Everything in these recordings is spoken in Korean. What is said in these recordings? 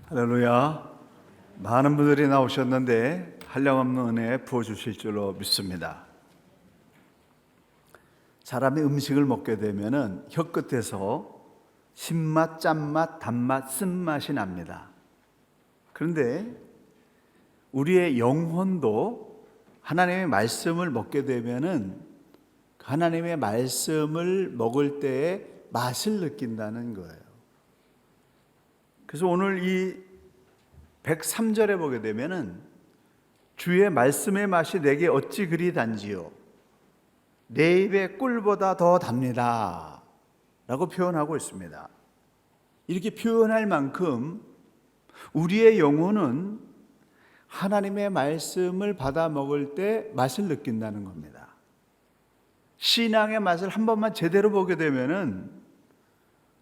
할렐루야. 많은 분들이 나오셨는데 한량없는 은혜 부어주실 줄로 믿습니다. 사람이 음식을 먹게 되면 혀끝에서 신맛, 짠맛, 단맛, 쓴맛이 납니다. 그런데 우리의 영혼도 하나님의 말씀을 먹게 되면 하나님의 말씀을 먹을 때의 맛을 느낀다는 거예요. 그래서 오늘 이 103절에 보게 되면은 주의 말씀의 맛이 내게 어찌 그리 단지요 내 입의 꿀보다 더 답니다 라고 표현하고 있습니다. 이렇게 표현할 만큼 우리의 영혼은 하나님의 말씀을 받아 먹을 때 맛을 느낀다는 겁니다. 신앙의 맛을 한 번만 제대로 보게 되면은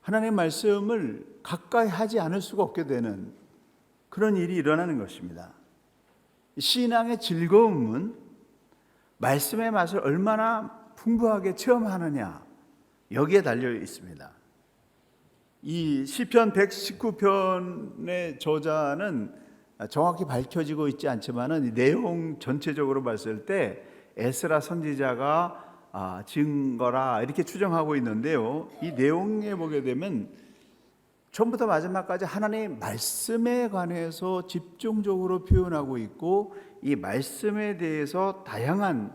하나님의 말씀을 가까이 하지 않을 수가 없게 되는 그런 일이 일어나는 것입니다. 신앙의 즐거움은 말씀의 맛을 얼마나 풍부하게 체험하느냐 여기에 달려 있습니다. 이 시편 119편의 저자는 정확히 밝혀지고 있지 않지만 내용 전체적으로 봤을 때 에스라 선지자가 지은 거라 이렇게 추정하고 있는데요. 이 내용에 보게 되면 처음부터 마지막까지 하나님의 말씀에 관해서 집중적으로 표현하고 있고 이 말씀에 대해서 다양한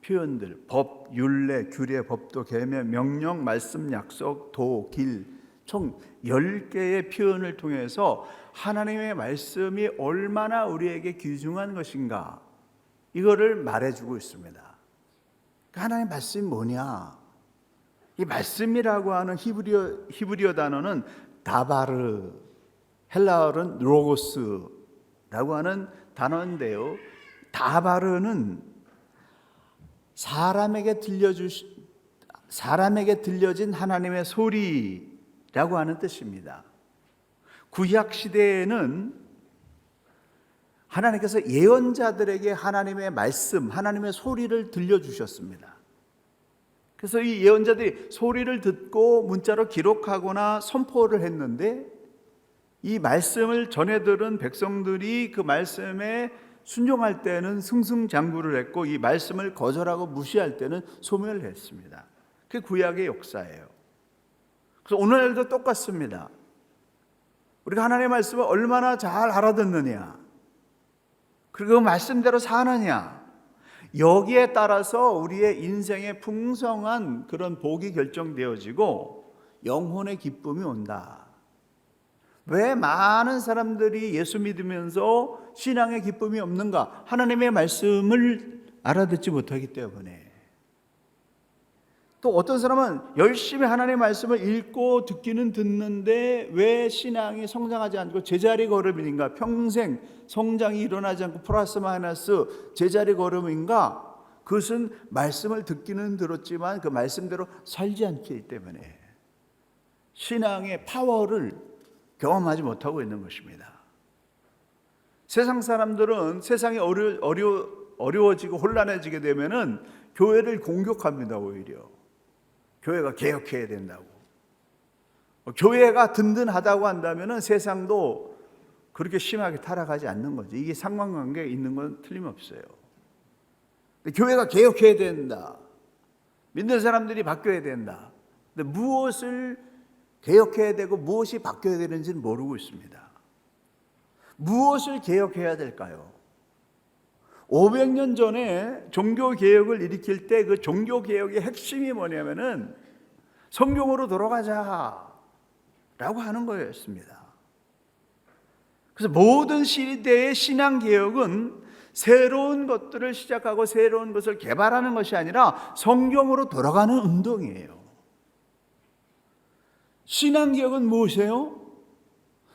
표현들, 법, 율례, 규례, 법도, 계명, 명령, 말씀, 약속, 도, 길 총 10개의 표현을 통해서 하나님의 말씀이 얼마나 우리에게 귀중한 것인가 이거를 말해주고 있습니다. 하나님의 말씀이 뭐냐? 이 말씀이라고 하는 히브리어 단어는 다바르, 헬라어는 로고스라고 하는 단어인데요. 다바르는 사람에게 들려진 하나님의 소리라고 하는 뜻입니다. 구약 시대에는 하나님께서 예언자들에게 하나님의 말씀, 하나님의 소리를 들려주셨습니다. 그래서 이 예언자들이 소리를 듣고 문자로 기록하거나 선포를 했는데 이 말씀을 전해 들은 백성들이 그 말씀에 순종할 때는 승승장구를 했고 이 말씀을 거절하고 무시할 때는 소멸을 했습니다. 그게 구약의 역사예요. 그래서 오늘도 똑같습니다. 우리가 하나님의 말씀을 얼마나 잘 알아듣느냐 그리고 그 말씀대로 사느냐 여기에 따라서 우리의 인생의 풍성한 그런 복이 결정되어지고 영혼의 기쁨이 온다. 왜 많은 사람들이 예수 믿으면서 신앙의 기쁨이 없는가? 하나님의 말씀을 알아듣지 못하기 때문에. 또 어떤 사람은 열심히 하나님의 말씀을 읽고 듣기는 듣는데 왜 신앙이 성장하지 않고 제자리 걸음인가? 평생 성장이 일어나지 않고 플러스 마이너스 제자리 걸음인가? 그것은 말씀을 듣기는 들었지만 그 말씀대로 살지 않기 때문에 신앙의 파워를 경험하지 못하고 있는 것입니다. 세상 사람들은 세상이 어려워지고 혼란해지게 되면은 교회를 공격합니다. 오히려 교회가 개혁해야 된다고. 교회가 든든하다고 한다면 세상도 그렇게 심하게 타락하지 않는 거죠. 이게 상관관계에 있는 건 틀림없어요. 교회가 개혁해야 된다. 믿는 사람들이 바뀌어야 된다. 근데 무엇을 개혁해야 되고 무엇이 바뀌어야 되는지는 모르고 있습니다. 무엇을 개혁해야 될까요? 500년 전에 종교개혁을 일으킬 때 그 종교개혁의 핵심이 뭐냐면은 성경으로 돌아가자라고 하는 거였습니다. 그래서 모든 시대의 신앙개혁은 새로운 것들을 시작하고 새로운 것을 개발하는 것이 아니라 성경으로 돌아가는 운동이에요. 신앙개혁은 무엇이에요?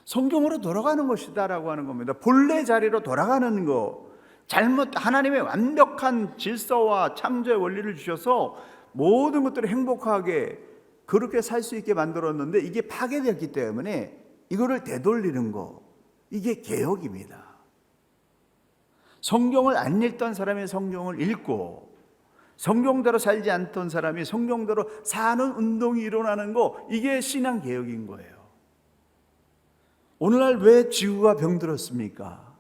성경으로 돌아가는 것이다라고 하는 겁니다. 본래 자리로 돌아가는 거. 하나님의 완벽한 질서와 창조의 원리를 주셔서 모든 것들을 행복하게 그렇게 살 수 있게 만들었는데 이게 파괴되었기 때문에 이거를 되돌리는 거, 이게 개혁입니다. 성경을 안 읽던 사람이 성경을 읽고 성경대로 살지 않던 사람이 성경대로 사는 운동이 일어나는 거, 이게 신앙개혁인 거예요. 오늘날 왜 지구가 병들었습니까?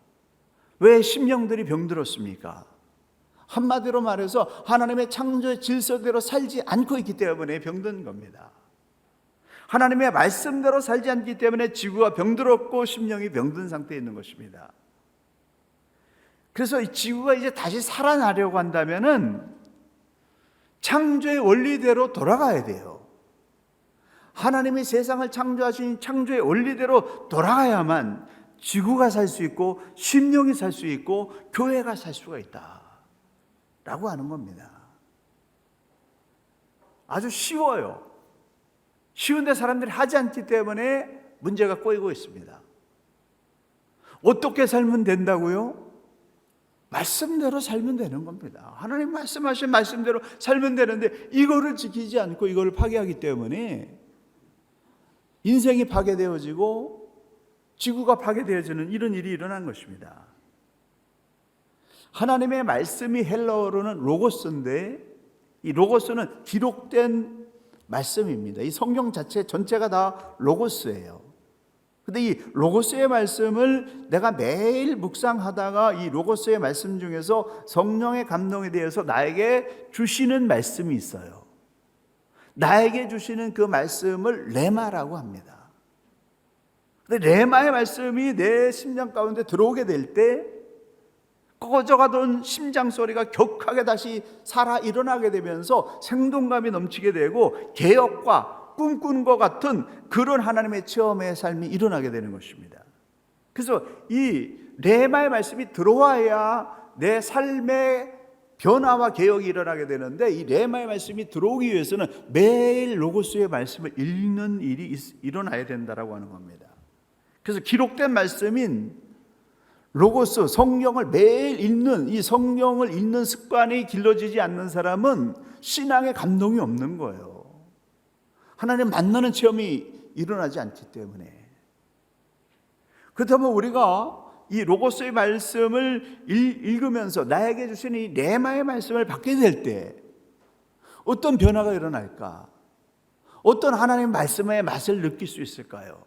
왜 심령들이 병들었습니까? 한마디로 말해서 하나님의 창조의 질서대로 살지 않고 있기 때문에 병든 겁니다. 하나님의 말씀대로 살지 않기 때문에 지구가 병들었고 심령이 병든 상태에 있는 것입니다. 그래서 이 지구가 이제 다시 살아나려고 한다면은 창조의 원리대로 돌아가야 돼요. 하나님이 세상을 창조하신 창조의 원리대로 돌아가야만 지구가 살 수 있고 심령이 살 수 있고 교회가 살 수가 있다라고 하는 겁니다. 아주 쉬워요. 쉬운데 사람들이 하지 않기 때문에 문제가 꼬이고 있습니다. 어떻게 살면 된다고요? 말씀대로 살면 되는 겁니다. 하나님 말씀하신 말씀대로 살면 되는데 이거를 지키지 않고 이거를 파괴하기 때문에 인생이 파괴되어지고 지구가 파괴되어지는 이런 일이 일어난 것입니다. 하나님의 말씀이 헬라어로는 로고스인데 이 로고스는 기록된 말씀입니다. 이 성경 자체 전체가 다 로고스예요. 근데 이 로고스의 말씀을 내가 매일 묵상하다가 이 로고스의 말씀 중에서 성령의 감동에 대해서 나에게 주시는 말씀이 있어요. 나에게 주시는 그 말씀을 레마라고 합니다. 근데 레마의 말씀이 내 심장 가운데 들어오게 될 때 꺼져가던 심장 소리가 격하게 다시 살아 일어나게 되면서 생동감이 넘치게 되고 개혁과 꿈꾼 것 같은 그런 하나님의 체험의 삶이 일어나게 되는 것입니다. 그래서 이 레마의 말씀이 들어와야 내 삶의 변화와 개혁이 일어나게 되는데 이 레마의 말씀이 들어오기 위해서는 매일 로고스의 말씀을 읽는 일이 일어나야 된다라고 하는 겁니다. 그래서 기록된 말씀인 로고스, 성경을 매일 읽는 이 성경을 읽는 습관이 길러지지 않는 사람은 신앙의 감동이 없는 거예요. 하나님 만나는 체험이 일어나지 않기 때문에. 그렇다면 우리가 이 로고스의 말씀을 읽으면서 나에게 주신 이 레마의 말씀을 받게 될 때 어떤 변화가 일어날까? 어떤 하나님의 말씀의 맛을 느낄 수 있을까요?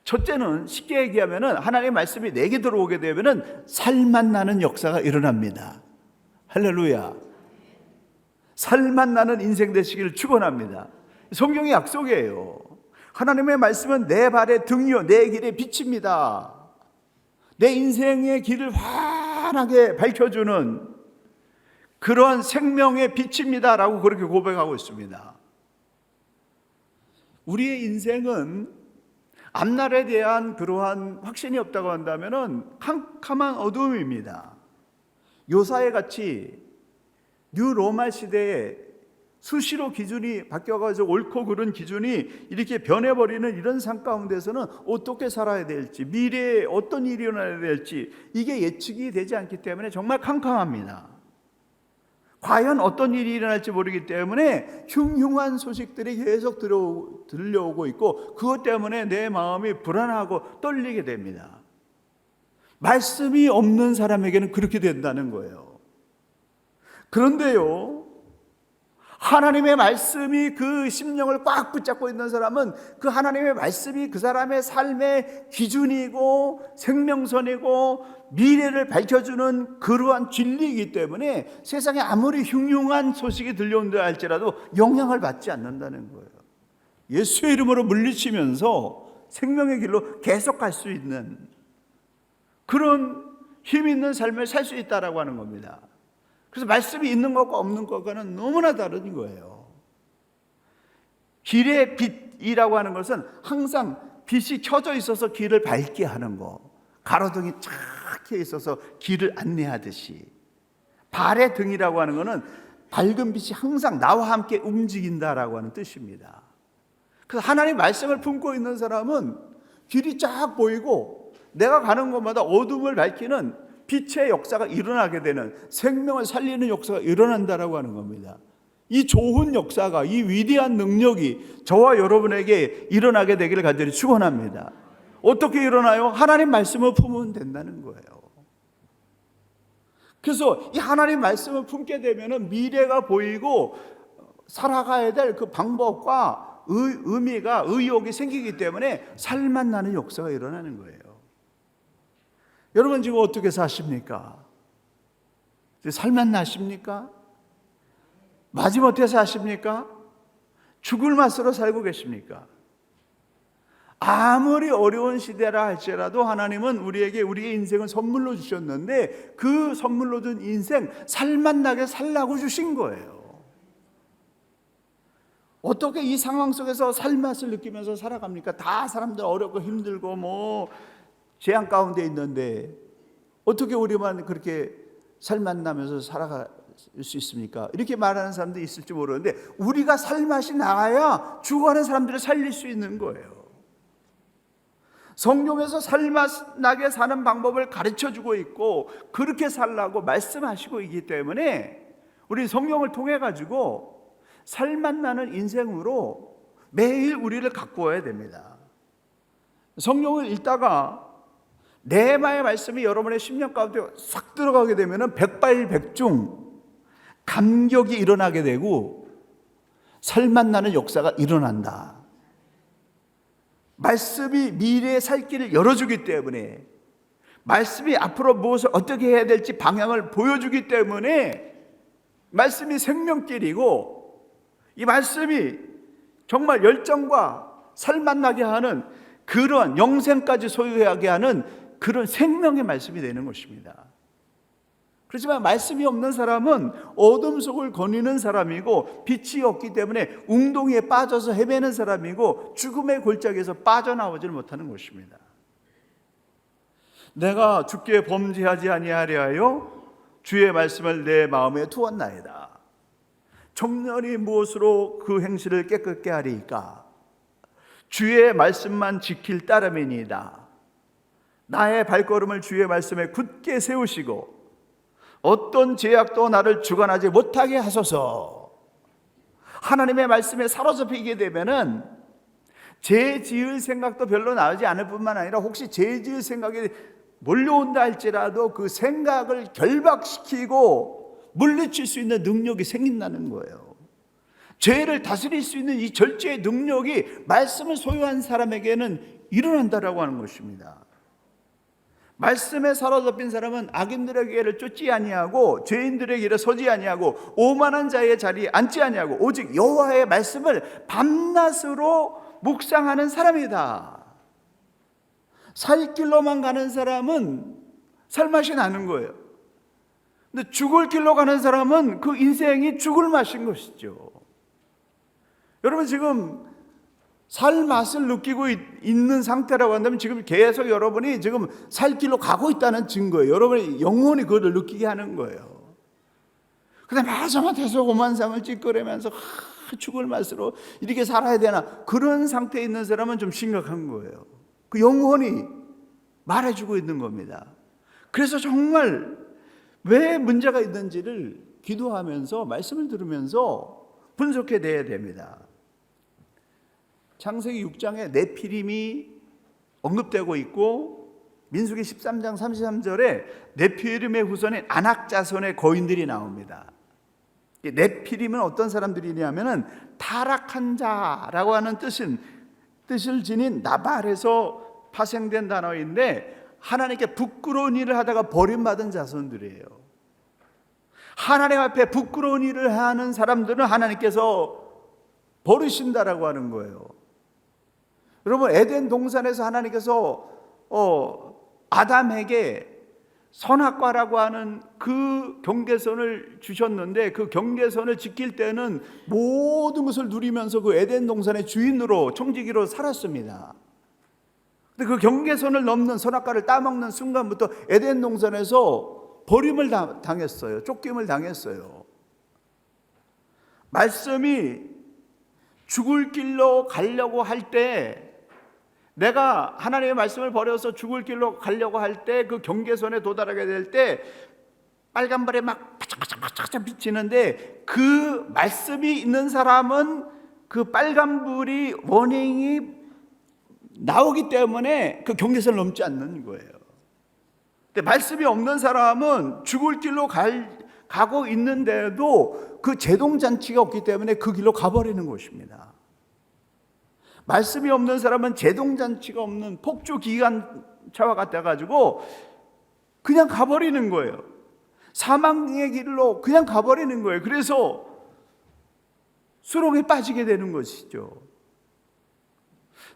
첫째는 쉽게 얘기하면 하나님의 말씀이 내게 들어오게 되면 살맛 나는 역사가 일어납니다. 할렐루야. 살맛 나는 인생 되시기를 축원합니다. 성경의 약속이에요. 하나님의 말씀은 내 발의 등이요 내 길의 빛입니다. 내 인생의 길을 환하게 밝혀주는 그러한 생명의 빛입니다라고 그렇게 고백하고 있습니다. 우리의 인생은 앞날에 대한 그러한 확신이 없다고 한다면 캄캄한 어둠입니다. 요사의 같이 뉴 로마 시대에 수시로 기준이 바뀌어가지고 옳고 그른 기준이 이렇게 변해버리는 이런 삶 가운데서는 어떻게 살아야 될지, 미래에 어떤 일이 일어나야 될지 이게 예측이 되지 않기 때문에 정말 캄캄합니다. 과연 어떤 일이 일어날지 모르기 때문에 흉흉한 소식들이 계속 들려오고 있고 그것 때문에 내 마음이 불안하고 떨리게 됩니다. 말씀이 없는 사람에게는 그렇게 된다는 거예요. 그런데요, 하나님의 말씀이 그 심령을 꽉 붙잡고 있는 사람은 그 하나님의 말씀이 그 사람의 삶의 기준이고 생명선이고 미래를 밝혀주는 그러한 진리이기 때문에 세상에 아무리 흉흉한 소식이 들려온다 할지라도 영향을 받지 않는다는 거예요. 예수의 이름으로 물리치면서 생명의 길로 계속 갈 수 있는 그런 힘 있는 삶을 살 수 있다라고 하는 겁니다. 그래서 말씀이 있는 것과 없는 것과는 너무나 다른 거예요. 길의 빛이라고 하는 것은 항상 빛이 켜져 있어서 길을 밝게 하는 거, 가로등이 쫙 켜 있어서 길을 안내하듯이, 발의 등이라고 하는 것은 밝은 빛이 항상 나와 함께 움직인다라고 하는 뜻입니다. 그래서 하나님의 말씀을 품고 있는 사람은 길이 쫙 보이고 내가 가는 곳마다 어둠을 밝히는 빛의 역사가 일어나게 되는, 생명을 살리는 역사가 일어난다라고 하는 겁니다. 이 좋은 역사가, 이 위대한 능력이 저와 여러분에게 일어나게 되기를 간절히 축원합니다. 어떻게 일어나요? 하나님 말씀을 품으면 된다는 거예요. 그래서 이 하나님 말씀을 품게 되면 미래가 보이고 살아가야 될 그 방법과 의미가, 의욕이 생기기 때문에 살맛 나는 역사가 일어나는 거예요. 여러분 지금 어떻게 사십니까? 살맛 나십니까? 마지못해 사십니까? 죽을 맛으로 살고 계십니까? 아무리 어려운 시대라 할지라도 하나님은 우리에게 우리의 인생을 선물로 주셨는데 그 선물로 준 인생 살맛 나게 살라고 주신 거예요. 어떻게 이 상황 속에서 살맛을 느끼면서 살아갑니까? 다 사람들 어렵고 힘들고 뭐 재앙 가운데 있는데 어떻게 우리만 그렇게 살맛 나면서 살아갈 수 있습니까? 이렇게 말하는 사람도 있을지 모르는데 우리가 살맛이 나야 죽어가는 사람들을 살릴 수 있는 거예요. 성경에서 살맛 나게 사는 방법을 가르쳐주고 있고 그렇게 살라고 말씀하시고 있기 때문에 우리 성경을 통해 가지고 살맛 나는 인생으로 매일 우리를 가꾸어야 됩니다. 성경을 읽다가 네마의 말씀이 여러분의 심령 가운데 싹 들어가게 되면 백발백중 감격이 일어나게 되고 살맛 나는 역사가 일어난다. 말씀이 미래의 살 길을 열어주기 때문에 말씀이 앞으로 무엇을 어떻게 해야 될지 방향을 보여주기 때문에 말씀이 생명길이고 이 말씀이 정말 열정과 살맛 나게 하는 그런 영생까지 소유하게 하는 그런 생명의 말씀이 되는 것입니다. 그렇지만 말씀이 없는 사람은 어둠 속을 거니는 사람이고 빛이 없기 때문에 웅덩이에 빠져서 헤매는 사람이고 죽음의 골짜기에서 빠져나오질 못하는 것입니다. 내가 주께 범죄하지 아니하려 하여 주의 말씀을 내 마음에 두었나이다. 청년이 무엇으로 그 행실을 깨끗게 하리이까? 주의 말씀만 지킬 따름이니이다. 나의 발걸음을 주의 말씀에 굳게 세우시고 어떤 제약도 나를 주관하지 못하게 하소서. 하나님의 말씀에 사로잡히게 되면은 죄 지을 생각도 별로 나오지 않을 뿐만 아니라 혹시 죄 지을 생각이 몰려온다 할지라도 그 생각을 결박시키고 물리칠 수 있는 능력이 생긴다는 거예요. 죄를 다스릴 수 있는 이 절제의 능력이 말씀을 소유한 사람에게는 일어난다라고 하는 것입니다. 말씀에 사로잡힌 사람은 악인들의 길을 쫓지 아니하고 죄인들의 길에 서지 아니하고 오만한 자의 자리에 앉지 아니하고 오직 여호와의 말씀을 밤낮으로 묵상하는 사람이다. 살 길로만 가는 사람은 살맛이 나는 거예요. 근데 죽을 길로 가는 사람은 그 인생이 죽을 맛인 것이죠. 여러분 지금 살 맛을 느끼고 있는 상태라고 한다면 지금 계속 여러분이 지금 살 길로 가고 있다는 증거예요. 여러분이 영원히 그걸 느끼게 하는 거예요. 근데 마지막에서 오만상을 찌끄려면서 죽을 맛으로 이렇게 살아야 되나 그런 상태에 있는 사람은 좀 심각한 거예요. 그 영원히 말해주고 있는 겁니다. 그래서 정말 왜 문제가 있는지를 기도하면서 말씀을 들으면서 분석해내야 됩니다. 창세기 6장에 네피림이 언급되고 있고 민수기 13장 33절에 네피림의 후손인 아낙 자손의 거인들이 나옵니다. 네피림은 어떤 사람들이냐면은 타락한 자라고 하는 뜻을 지닌 나발에서 파생된 단어인데 하나님께 부끄러운 일을 하다가 버림받은 자손들이에요. 하나님 앞에 부끄러운 일을 하는 사람들은 하나님께서 버리신다라고 하는 거예요. 여러분 에덴 동산에서 하나님께서 아담에게 선악과라고 하는 그 경계선을 주셨는데 그 경계선을 지킬 때는 모든 것을 누리면서 그 에덴 동산의 주인으로 청지기로 살았습니다. 근데 그 경계선을 넘는 선악과를 따먹는 순간부터 에덴 동산에서 버림을 당했어요. 쫓김을 당했어요. 말씀이 죽을 길로 가려고 할 때 내가 하나님의 말씀을 버려서 죽을 길로 가려고 할 때 그 경계선에 도달하게 될 때 빨간불에 막 바짝바짝 비치는데 그 말씀이 있는 사람은 그 빨간불이 워닝이 나오기 때문에 그 경계선을 넘지 않는 거예요. 근데 말씀이 없는 사람은 죽을 길로 가고 있는데도 그 제동잔치가 없기 때문에 그 길로 가버리는 것입니다. 말씀이 없는 사람은 제동잔치가 없는 폭주기관차와 같아가지고 그냥 가버리는 거예요. 사망의 길로 그냥 가버리는 거예요. 그래서 수렁에 빠지게 되는 것이죠.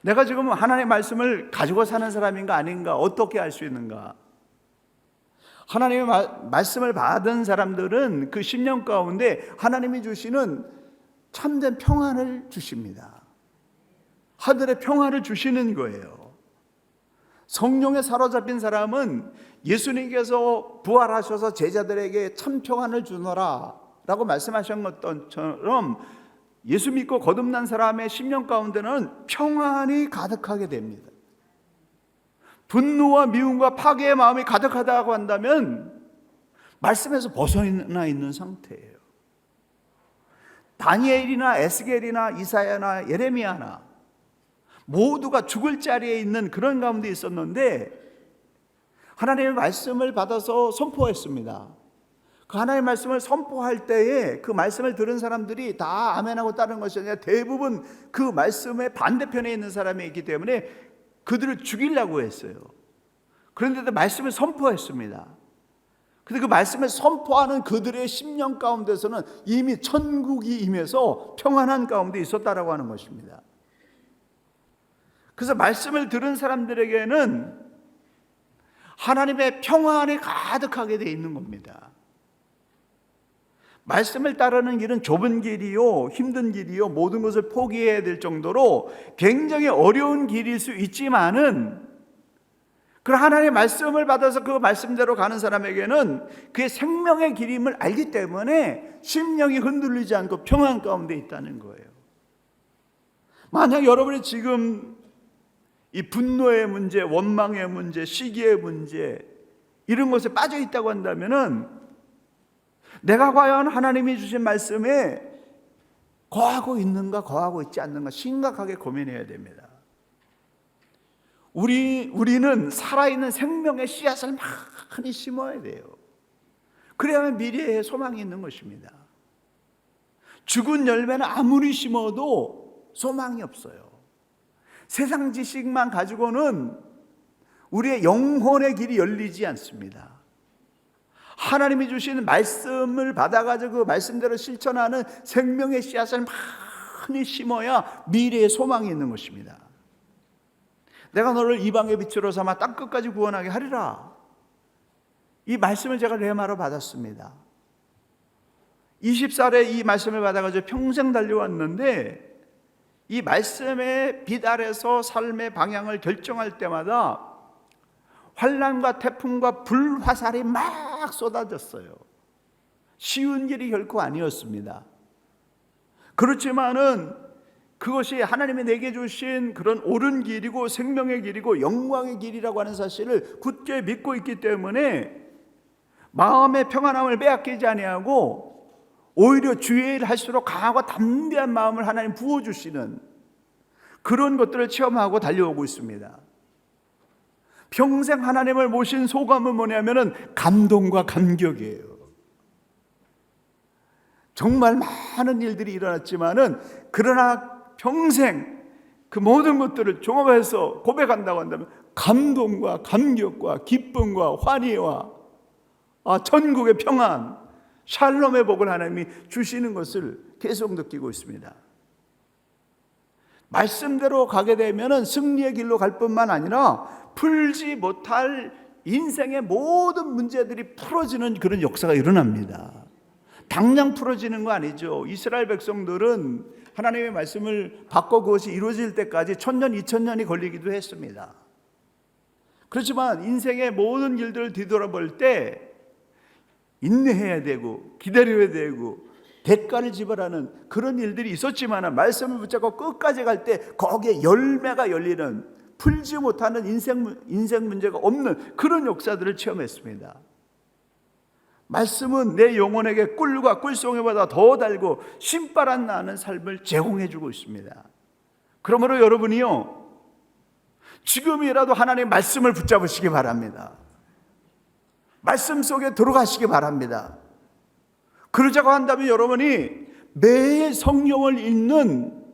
내가 지금 하나님의 말씀을 가지고 사는 사람인가 아닌가 어떻게 알 수 있는가? 하나님의 말씀을 받은 사람들은 그 10년 가운데 하나님이 주시는 참된 평안을 주십니다. 하늘의 평안을 주시는 거예요. 성령에 사로잡힌 사람은 예수님께서 부활하셔서 제자들에게 참 평안을 주노라 라고 말씀하신 것처럼 예수 믿고 거듭난 사람의 10년 가운데는 평안이 가득하게 됩니다. 분노와 미움과 파괴의 마음이 가득하다고 한다면 말씀에서 벗어나 있는 상태예요. 다니엘이나 에스겔이나 이사야나 예레미야나 모두가 죽을 자리에 있는 그런 가운데 있었는데 하나님의 말씀을 받아서 선포했습니다. 그 하나님의 말씀을 선포할 때에 그 말씀을 들은 사람들이 다 아멘하고 따르는 것이 아니라 대부분 그 말씀의 반대편에 있는 사람이 있기 때문에 그들을 죽이려고 했어요. 그런데도 말씀을 선포했습니다. 근데 그 말씀을 선포하는 그들의 10년 가운데서는 이미 천국이 임해서 평안한 가운데 있었다라고 하는 것입니다. 그래서 말씀을 들은 사람들에게는 하나님의 평안이 가득하게 되어 있는 겁니다. 말씀을 따르는 길은 좁은 길이요, 힘든 길이요, 모든 것을 포기해야 될 정도로 굉장히 어려운 길일 수 있지만은 그 하나님의 말씀을 받아서 그 말씀대로 가는 사람에게는 그의 생명의 길임을 알기 때문에 심령이 흔들리지 않고 평안 가운데 있다는 거예요. 만약 여러분이 지금 이 분노의 문제, 원망의 문제, 시기의 문제 이런 것에 빠져 있다고 한다면은 내가 과연 하나님이 주신 말씀에 거하고 있는가 거하고 있지 않는가 심각하게 고민해야 됩니다. 우리는 살아있는 생명의 씨앗을 많이 심어야 돼요. 그래야만 미래에 소망이 있는 것입니다. 죽은 열매는 아무리 심어도 소망이 없어요. 세상 지식만 가지고는 우리의 영혼의 길이 열리지 않습니다. 하나님이 주신 말씀을 받아가지고 그 말씀대로 실천하는 생명의 씨앗을 많이 심어야 미래에 소망이 있는 것입니다. 내가 너를 이방의 빛으로 삼아 땅끝까지 구원하게 하리라. 이 말씀을 제가 레마로 받았습니다. 20살에 이 말씀을 받아가지고 평생 달려왔는데 이 말씀의 빛 아래서 삶의 방향을 결정할 때마다 환난과 태풍과 불화살이 막 쏟아졌어요. 쉬운 길이 결코 아니었습니다. 그렇지만은 그것이 하나님이 내게 주신 그런 옳은 길이고 생명의 길이고 영광의 길이라고 하는 사실을 굳게 믿고 있기 때문에 마음의 평안함을 빼앗기지 아니하고 오히려 주의 일 할수록 강하고 담대한 마음을 하나님 부어주시는 그런 것들을 체험하고 달려오고 있습니다. 평생 하나님을 모신 소감은 뭐냐면은 감동과 감격이에요. 정말 많은 일들이 일어났지만은 그러나 평생 그 모든 것들을 종합해서 고백한다고 한다면 감동과 감격과 기쁨과 환희와 천국의 평안, 샬롬의 복을 하나님이 주시는 것을 계속 느끼고 있습니다. 말씀대로 가게 되면 승리의 길로 갈 뿐만 아니라 풀지 못할 인생의 모든 문제들이 풀어지는 그런 역사가 일어납니다. 당장 풀어지는 거 아니죠. 이스라엘 백성들은 하나님의 말씀을 받고 그것이 이루어질 때까지 1000년, 2000년이 걸리기도 했습니다. 그렇지만 인생의 모든 일들을 뒤돌아볼 때 인내해야 되고 기다려야 되고 대가를 지불하는 그런 일들이 있었지만 말씀을 붙잡고 끝까지 갈 때 거기에 열매가 열리는 풀지 못하는 인생 문제가 없는 그런 역사들을 체험했습니다. 말씀은 내 영혼에게 꿀과 꿀송이보다 더 달고 신바람 나는 삶을 제공해 주고 있습니다. 그러므로 여러분이요 지금이라도 하나님의 말씀을 붙잡으시기 바랍니다. 말씀 속에 들어가시기 바랍니다. 그러자고 한다면 여러분이 매일 성경을 읽는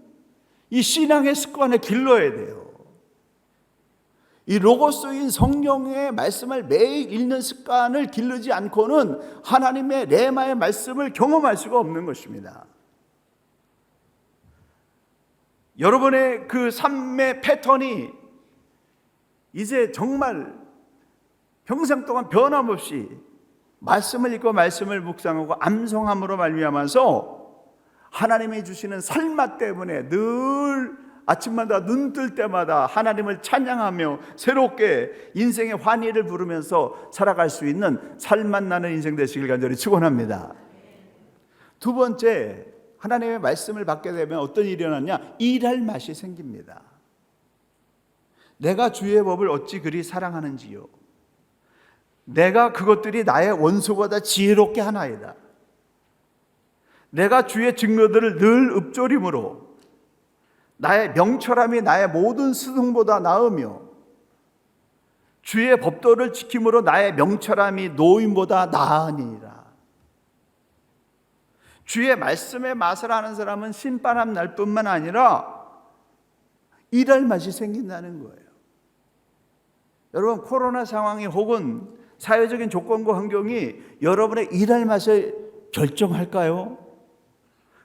이 신앙의 습관을 길러야 돼요. 이 로고스인 성령의 말씀을 매일 읽는 습관을 기르지 않고는 하나님의 레마의 말씀을 경험할 수가 없는 것입니다. 여러분의 그 삶의 패턴이 이제 정말 평생 동안 변함없이 말씀을 읽고 말씀을 묵상하고 암송함으로 말미암아서 하나님이 주시는 삶맛 때문에 늘 아침마다 눈 뜰 때마다 하나님을 찬양하며 새롭게 인생의 환희를 부르면서 살아갈 수 있는 삶맛 나는 인생 되시길 간절히 축원합니다. 두 번째, 하나님의 말씀을 받게 되면 어떤 일이 일어나냐? 일할 맛이 생깁니다. 내가 주의 법을 어찌 그리 사랑하는지요. 내가 그것들이 나의 원수보다 지혜롭게 하나이다. 내가 주의 증거들을 늘 읊조림으로 나의 명철함이 나의 모든 스승보다 나으며 주의 법도를 지킴으로 나의 명철함이 노인보다 나으니라. 주의 말씀의 맛을 아는 사람은 신바람 날 뿐만 아니라 일할 맛이 생긴다는 거예요. 여러분, 코로나 상황이 혹은 사회적인 조건과 환경이 여러분의 일할 맛을 결정할까요?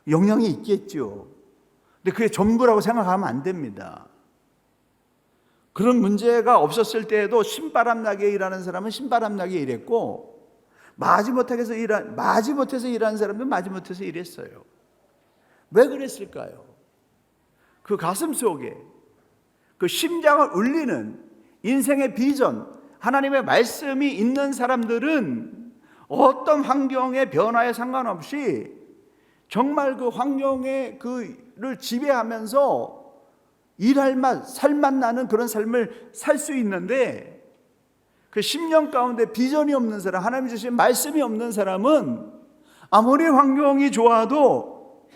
영향이 있겠죠. 근데 그게 전부라고 생각하면 안 됩니다. 그런 문제가 없었을 때에도 신바람 나게 일하는 사람은 신바람 나게 일했고, 마지못해서 일하는 사람도 마지못해서 일했어요. 왜 그랬을까요? 그 가슴 속에 그 심장을 울리는 인생의 비전, 하나님의 말씀이 있는 사람들은 어떤 환경의 변화에 상관없이 정말 그 환경의 그를 지배하면서 일할 맛, 살맛 나는 그런 삶을 살 수 있는데, 그 10년 가운데 비전이 없는 사람, 하나님이 주신 말씀이 없는 사람은 아무리 환경이 좋아도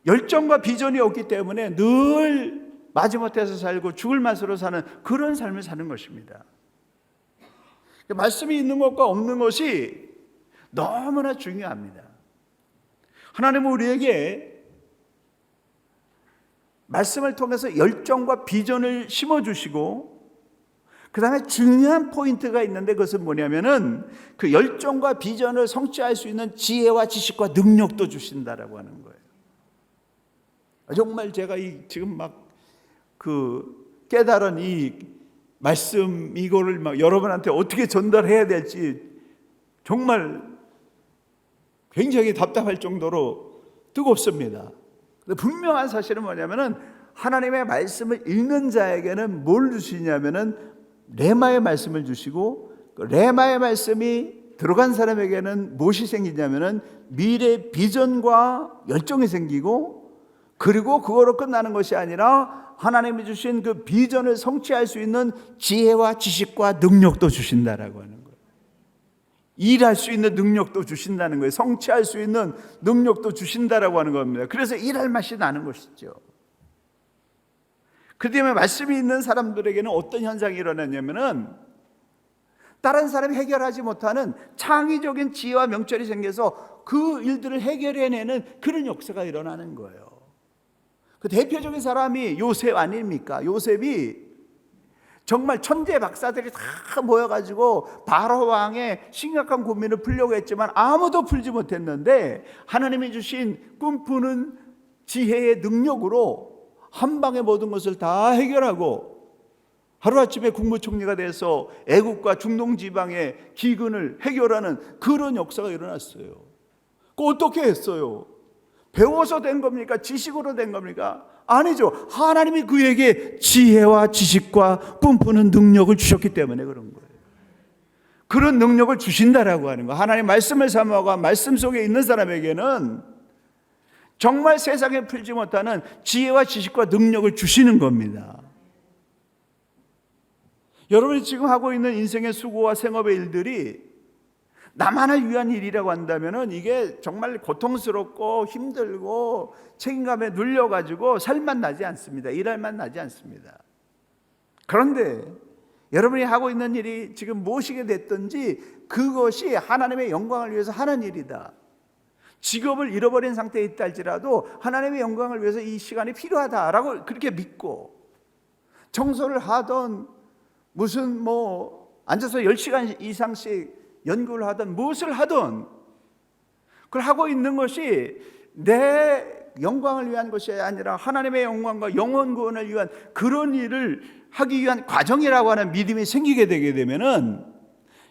열정과 비전이 없기 때문에 늘 마지못해서 살고 죽을 맛으로 사는 그런 삶을 사는 것입니다. 말씀이 있는 것과 없는 것이 너무나 중요합니다. 하나님은 우리에게 말씀을 통해서 열정과 비전을 심어주시고, 그 다음에 중요한 포인트가 있는데 그것은 뭐냐면은 그 열정과 비전을 성취할 수 있는 지혜와 지식과 능력도 주신다라고 하는 거예요. 정말 제가 지금 막 그 깨달은 이 말씀 이거를 막 여러분한테 어떻게 전달해야 될지 정말 굉장히 답답할 정도로 뜨겁습니다. 근데 분명한 사실은 뭐냐면은 하나님의 말씀을 읽는 자에게는 뭘 주시냐면은 레마의 말씀을 주시고, 그 레마의 말씀이 들어간 사람에게는 무엇이 생기냐면은 미래 비전과 열정이 생기고, 그리고 그거로 끝나는 것이 아니라 하나님이 주신 그 비전을 성취할 수 있는 지혜와 지식과 능력도 주신다라고 하는 거예요. 일할 수 있는 능력도 주신다는 거예요. 성취할 수 있는 능력도 주신다라고 하는 겁니다. 그래서 일할 맛이 나는 것이죠. 그 때문에 말씀이 있는 사람들에게는 어떤 현상이 일어나냐면은 다른 사람이 해결하지 못하는 창의적인 지혜와 명철이 생겨서 그 일들을 해결해내는 그런 역사가 일어나는 거예요. 그 대표적인 사람이 요셉 아닙니까? 요셉이 정말 천재 박사들이 다 모여가지고 바로 왕의 심각한 고민을 풀려고 했지만 아무도 풀지 못했는데, 하나님이 주신 꿈꾸는 지혜의 능력으로 한 방에 모든 것을 다 해결하고 하루아침에 국무총리가 돼서 애국과 중동 지방의 기근을 해결하는 그런 역사가 일어났어요. 그 어떻게 했어요? 배워서 된 겁니까? 지식으로 된 겁니까? 아니죠. 하나님이 그에게 지혜와 지식과 꿈꾸는 능력을 주셨기 때문에 그런 거예요. 그런 능력을 주신다라고 하는 거. 하나님 말씀을 사모하고 말씀 속에 있는 사람에게는 정말 세상에 풀지 못하는 지혜와 지식과 능력을 주시는 겁니다. 여러분이 지금 하고 있는 인생의 수고와 생업의 일들이 나만을 위한 일이라고 한다면 이게 정말 고통스럽고 힘들고 책임감에 눌려가지고 살만 나지 않습니다. 일할 만 나지 않습니다. 그런데 여러분이 하고 있는 일이 지금 무엇이게 됐든지 그것이 하나님의 영광을 위해서 하는 일이다. 직업을 잃어버린 상태에 있다 할지라도 하나님의 영광을 위해서 이 시간이 필요하다라고 그렇게 믿고, 청소를 하던 무슨 앉아서 10시간 이상씩 연구를 하던 무엇을 하던 그걸 하고 있는 것이 내 영광을 위한 것이 아니라 하나님의 영광과 영혼 구원을 위한 그런 일을 하기 위한 과정이라고 하는 믿음이 생기게 되게 되면은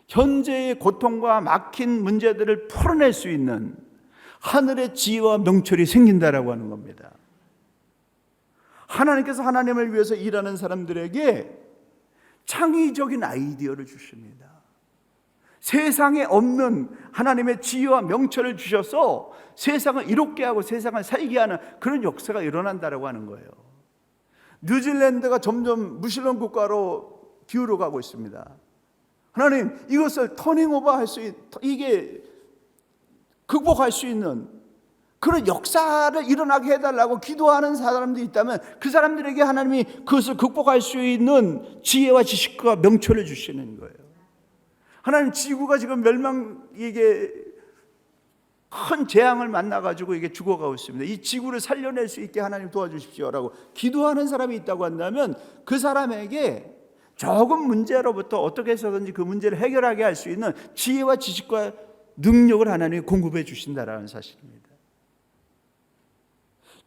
현재의 고통과 막힌 문제들을 풀어낼 수 있는 하늘의 지혜와 명철이 생긴다라고 하는 겁니다. 하나님께서 하나님을 위해서 일하는 사람들에게 창의적인 아이디어를 주십니다. 세상에 없는 하나님의 지혜와 명철을 주셔서 세상을 이롭게 하고 세상을 살게 하는 그런 역사가 일어난다라고 하는 거예요. 뉴질랜드가 점점 무슬림 국가로 기울어가고 있습니다. 하나님, 이것을 터닝오버 할 수 이게 극복할 수 있는 그런 역사를 일어나게 해달라고 기도하는 사람들이 있다면 그 사람들에게 하나님이 그것을 극복할 수 있는 지혜와 지식과 명철을 주시는 거예요. 하나님, 지구가 지금 이게 큰 재앙을 만나가지고 이게 죽어가고 있습니다. 이 지구를 살려낼 수 있게 하나님 도와주십시오라고 기도하는 사람이 있다고 한다면 그 사람에게 조금 문제로부터 어떻게 해서든지 그 문제를 해결하게 할 수 있는 지혜와 지식과 능력을 하나님이 공급해 주신다라는 사실입니다.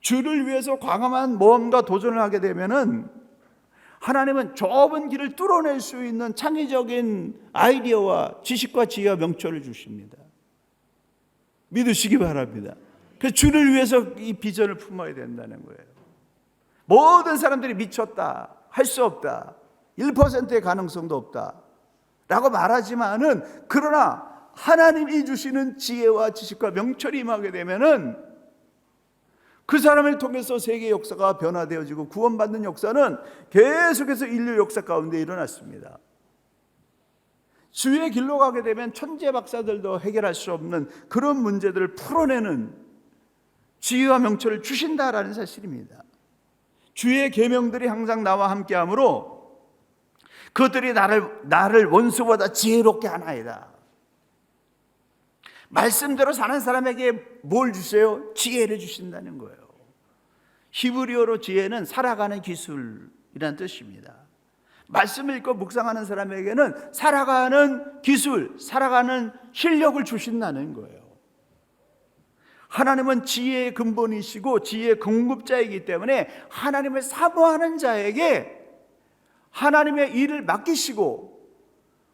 주를 위해서 과감한 모험과 도전을 하게 되면은 하나님은 좁은 길을 뚫어낼 수 있는 창의적인 아이디어와 지식과 지혜와 명철을 주십니다. 믿으시기 바랍니다. 그래서 주를 위해서 이 비전을 품어야 된다는 거예요. 모든 사람들이 미쳤다, 할 수 없다, 1%의 가능성도 없다 라고 말하지만은, 그러나 하나님이 주시는 지혜와 지식과 명철이 임하게 되면은 그 사람을 통해서 세계 역사가 변화되어지고 구원받는 역사는 계속해서 인류 역사 가운데 일어났습니다. 주의 길로 가게 되면 천재 박사들도 해결할 수 없는 그런 문제들을 풀어내는 지혜와 명철을 주신다라는 사실입니다. 주의 계명들이 항상 나와 함께하므로 그들이 나를 원수보다 지혜롭게 하나이다. 말씀대로 사는 사람에게 뭘 주세요? 지혜를 주신다는 거예요. 히브리어로 지혜는 살아가는 기술이라는 뜻입니다. 말씀을 읽고 묵상하는 사람에게는 살아가는 기술, 살아가는 실력을 주신다는 거예요. 하나님은 지혜의 근본이시고 지혜의 공급자이기 때문에 하나님을 사모하는 자에게 하나님의 일을 맡기시고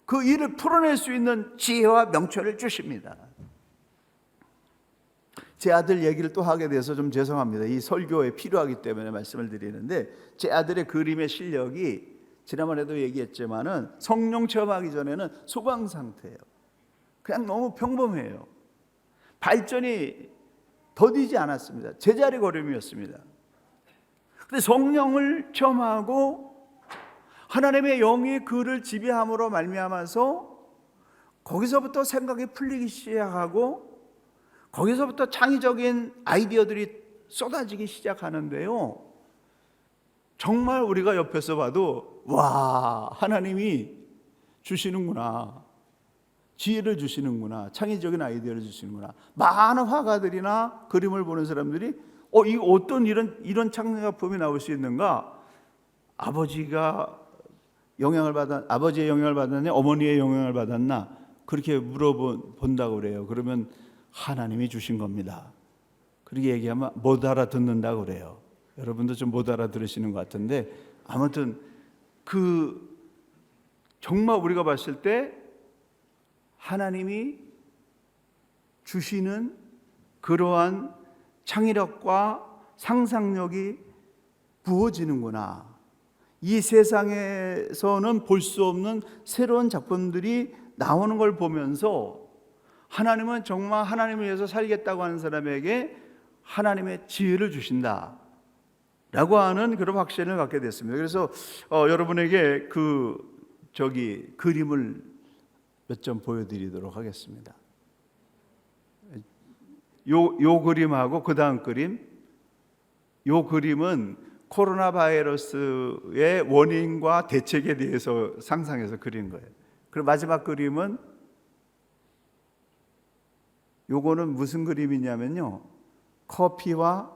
그 일을 풀어낼 수 있는 지혜와 명철을 주십니다. 제 아들 얘기를 또 하게 돼서 좀 죄송합니다. 이 설교에 필요하기 때문에 말씀을 드리는데, 제 아들의 그림의 실력이 지난번에도 얘기했지만은 성령 체험하기 전에는 소강 상태예요. 그냥 너무 평범해요. 발전이 더디지 않았습니다. 제자리 걸음이었습니다. 근데 성령을 체험하고 하나님의 영이 그를 지배함으로 말미암아서 거기서부터 생각이 풀리기 시작하고 거기서부터 창의적인 아이디어들이 쏟아지기 시작하는데요, 정말 우리가 옆에서 봐도 와, 하나님이 주시는구나, 지혜를 주시는구나, 창의적인 아이디어를 주시는구나. 많은 화가들이나 그림을 보는 사람들이 이거 어떤 이런 창작품이 나올 수 있는가? 아버지의 영향을 받았냐, 어머니의 영향을 받았나, 그렇게 물어본다고 그래요. 그러면 하나님이 주신 겁니다. 그렇게 얘기하면 못 알아듣는다고 그래요. 여러분도 좀 못 알아들으시는 것 같은데, 아무튼 정말 우리가 봤을 때 하나님이 주시는 그러한 창의력과 상상력이 부어지는구나. 이 세상에서는 볼 수 없는 새로운 작품들이 나오는 걸 보면서 하나님은 정말 하나님을 위해서 살겠다고 하는 사람에게 하나님의 지혜를 주신다 라고 하는 그런 확신을 갖게 됐습니다. 그래서 여러분에게 그림을 몇 점 보여드리도록 하겠습니다. 요 그림하고 그 다음 그림, 요 그림은 코로나 바이러스의 원인과 대책에 대해서 상상해서 그린 거예요. 그리고 마지막 그림은 요거는 무슨 그림이냐면요, 커피와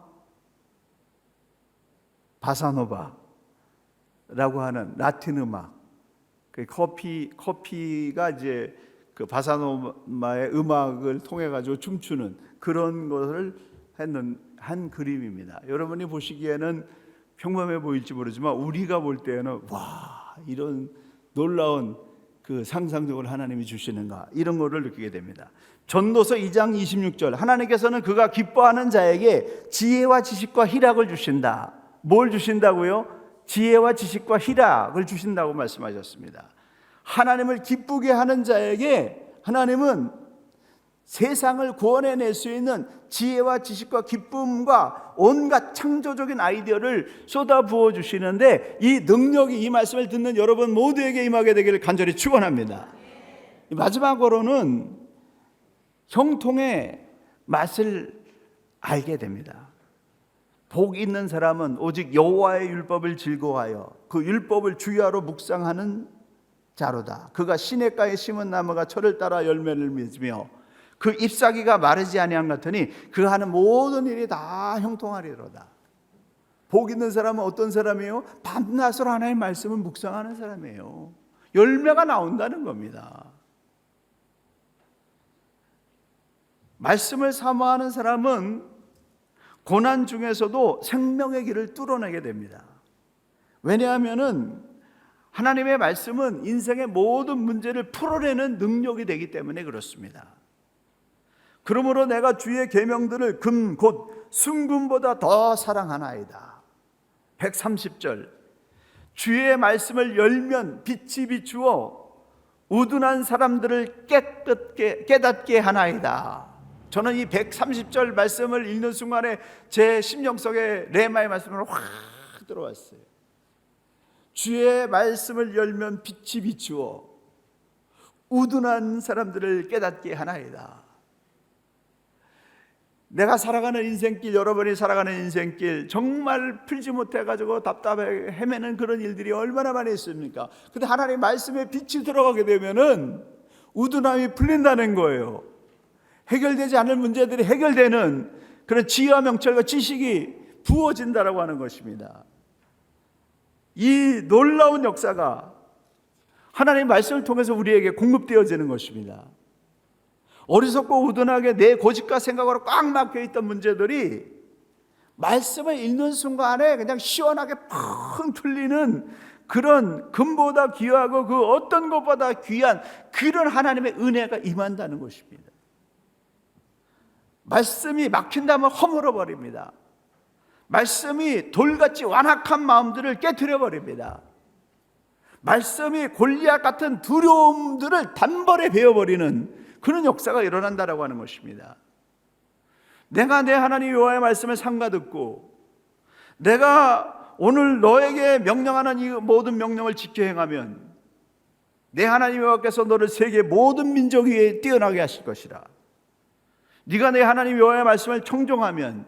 바사노바라고 하는 라틴 음악, 그 커피가 이제 그 바사노바의 음악을 통해 가지고 춤추는 그런 것을 한 그림입니다. 여러분이 보시기에는 평범해 보일지 모르지만 우리가 볼 때는 와, 이런 놀라운 그 상상력을 하나님이 주시는가, 이런 거를 느끼게 됩니다. 전도서 2장 26절, 하나님께서는 그가 기뻐하는 자에게 지혜와 지식과 희락을 주신다. 뭘 주신다고요? 지혜와 지식과 희락을 주신다고 말씀하셨습니다. 하나님을 기쁘게 하는 자에게 하나님은 세상을 구원해낼 수 있는 지혜와 지식과 기쁨과 온갖 창조적인 아이디어를 쏟아부어 주시는데, 이 능력이 이 말씀을 듣는 여러분 모두에게 임하게 되기를 간절히 축원합니다. 마지막으로는 형통의 맛을 알게 됩니다. 복 있는 사람은 오직 여호와의 율법을 즐거워하여 그 율법을 주야로 묵상하는 자로다. 그가 시냇가에 심은 나무가 철을 따라 열매를 맺으며 그 잎사귀가 마르지 아니한 같으니 그 하는 모든 일이 다 형통하리로다. 복 있는 사람은 어떤 사람이에요? 밤낮으로 하나님의 말씀을 묵상하는 사람이에요. 열매가 나온다는 겁니다. 말씀을 사모하는 사람은 고난 중에서도 생명의 길을 뚫어내게 됩니다. 왜냐하면은 하나님의 말씀은 인생의 모든 문제를 풀어내는 능력이 되기 때문에 그렇습니다. 그러므로 내가 주의 계명들을 금 곧 순금보다 더 사랑하나이다. 130절, 주의 말씀을 열면 빛이 비추어 우둔한 사람들을 깨닫게 하나이다. 저는 이 130절 말씀을 읽는 순간에 제 심령 속에 레마의 말씀으로 확 들어왔어요. 주의 말씀을 열면 빛이 비추어 우둔한 사람들을 깨닫게 하나이다. 내가 살아가는 인생길, 여러분이 살아가는 인생길 정말 풀지 못해가지고 답답해 헤매는 그런 일들이 얼마나 많이 있습니까? 근데 하나님 말씀에 빛이 들어가게 되면은 우둔함이 풀린다는 거예요. 해결되지 않을 문제들이 해결되는 그런 지혜와 명철과 지식이 부어진다라고 하는 것입니다. 이 놀라운 역사가 하나님의 말씀을 통해서 우리에게 공급되어지는 것입니다. 어리석고 우둔하게 내 고집과 생각으로 꽉 막혀있던 문제들이 말씀을 읽는 순간에 그냥 시원하게 펑 풀리는 그런 금보다 귀하고 그 어떤 것보다 귀한 그런 하나님의 은혜가 임한다는 것입니다. 말씀이 막힌다면 허물어 버립니다. 말씀이 돌같이 완악한 마음들을 깨트려 버립니다. 말씀이 골리앗 같은 두려움들을 단번에 베어버리는 그런 역사가 일어난다라고 하는 것입니다. 내가 내 하나님 여호와의 말씀을 삼가 듣고 내가 오늘 너에게 명령하는 이 모든 명령을 지켜 행하면 내 하나님 여호와께서 너를 세계 모든 민족 위에 뛰어나게 하실 것이라. 네가 내 하나님 여호와의 말씀을 청종하면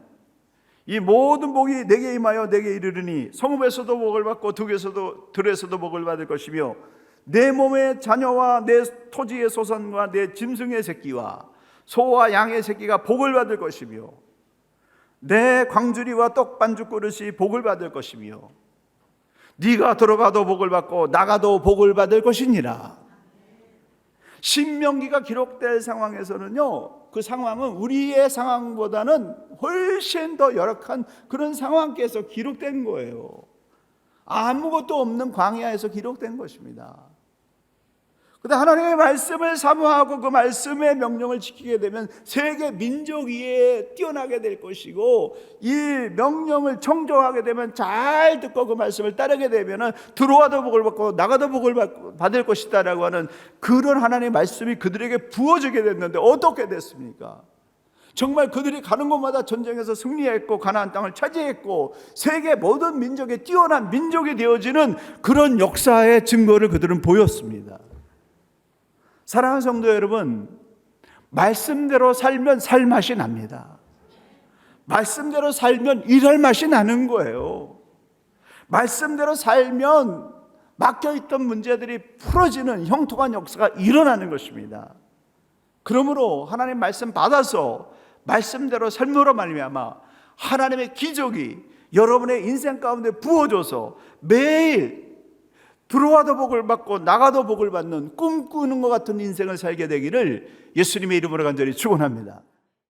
이 모든 복이 내게 임하여 내게 이르르니 성읍에서도 복을 받고 들에서도 복을 받을 것이며 내 몸의 자녀와 내 토지의 소산과 내 짐승의 새끼와 소와 양의 새끼가 복을 받을 것이며 내 광주리와 떡 반죽 그릇이 복을 받을 것이며 네가 들어가도 복을 받고 나가도 복을 받을 것이니라. 신명기가 기록될 상황에서는요, 그 상황은 우리의 상황보다는 훨씬 더 열악한 그런 상황에서 기록된 거예요. 아무것도 없는 광야에서 기록된 것입니다. 그런데 하나님의 말씀을 사모하고 그 말씀의 명령을 지키게 되면 세계 민족 위에 뛰어나게 될 것이고, 이 명령을 청종하게 되면 잘 듣고 그 말씀을 따르게 되면 들어와도 복을 받고 나가도 복을 받을 것이다라고 하는 그런 하나님의 말씀이 그들에게 부어지게 됐는데 어떻게 됐습니까? 정말 그들이 가는 곳마다 전쟁에서 승리했고 가나안 땅을 차지했고 세계 모든 민족에 뛰어난 민족이 되어지는 그런 역사의 증거를 그들은 보였습니다. 사랑하는 성도 여러분, 말씀대로 살면 살 맛이 납니다. 말씀대로 살면 일할 맛이 나는 거예요. 말씀대로 살면 막혀있던 문제들이 풀어지는 형통한 역사가 일어나는 것입니다. 그러므로 하나님 말씀 받아서 말씀대로 삶으로 말미암아 하나님의 기적이 여러분의 인생 가운데 부어져서 매일 들어와도 복을 받고 나가도 복을 받는 꿈꾸는 것 같은 인생을 살게 되기를 예수님의 이름으로 간절히 축원합니다.